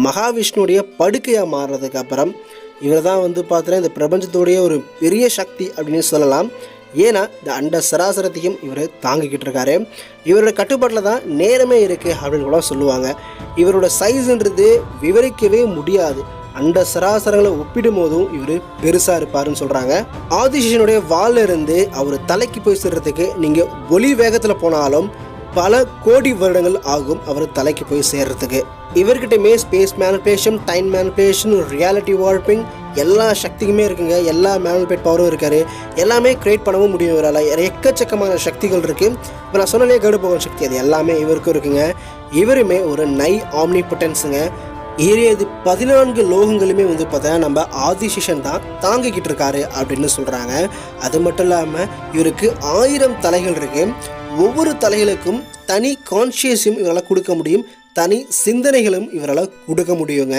மகாவிஷ்ணுடைய படுக்கையாக மாறுறதுக்கு அப்புறம் இவர் தான் வந்து பார்த்தீங்கன்னா இந்த பிரபஞ்சத்தோடைய ஒரு பெரிய சக்தி அப்படின்னு சொல்லலாம். ஏன்னா இந்த அண்ட சராசரத்தையும் இவர் தாங்கிக்கிட்டு இருக்காரு. இவரோட கட்டுப்பாட்டில் தான் நேரமே இருக்குது அப்படின்னு கூட சொல்லுவாங்க. இவரோட சைஸுன்றது விவரிக்கவே முடியாது. அண்ட சராசரங்களை ஒப்பிடும் போதும் இவர் பெருசாக இருப்பாருன்னு சொல்கிறாங்க. ஆதிசேஷனுடைய வால்ல இருந்து அவர் தலைக்கு போய் சேர்றதுக்கு நீங்கள் ஒளி வேகத்தில் போனாலும் பல கோடி வருடங்கள் ஆகும் அவர் தலைக்கு போய் சேர்றதுக்கு. இவர்கிட்டமே space manipulation, time manipulation, reality warping எல்லா சக்தியுமே இருக்குங்க. எல்லா மேனிபுலேட் பவரும் இருக்காரு. எல்லாமே கிரியேட் பண்ணவும் முடியும் இவரால். எக்கச்சக்கமான சக்திகள் இருக்குது. இப்போ நான் சொன்னாலே கடுப்போகன் சக்தி அது எல்லாமே இவருக்கும் இருக்குங்க. இவருமே ஒரு நை ஆம்னிபொட்டன்ஸுங்க. 14 லோகங்களுமே வந்து பார்த்தா நம்ம ஆதிசேஷன் தான் தாங்கிக்கிட்டு இருக்காரு அப்படின்னு சொல்கிறாங்க. அது மட்டும் இல்லாமல் இவருக்கு 1000 தலைகள் இருக்குது. ஒவ்வொரு தலைகளுக்கும் தனி கான்ஷியஸும் இவரால் கொடுக்க முடியும், தனி சிந்தனைகளும் இவரால் கொடுக்க முடியுங்க.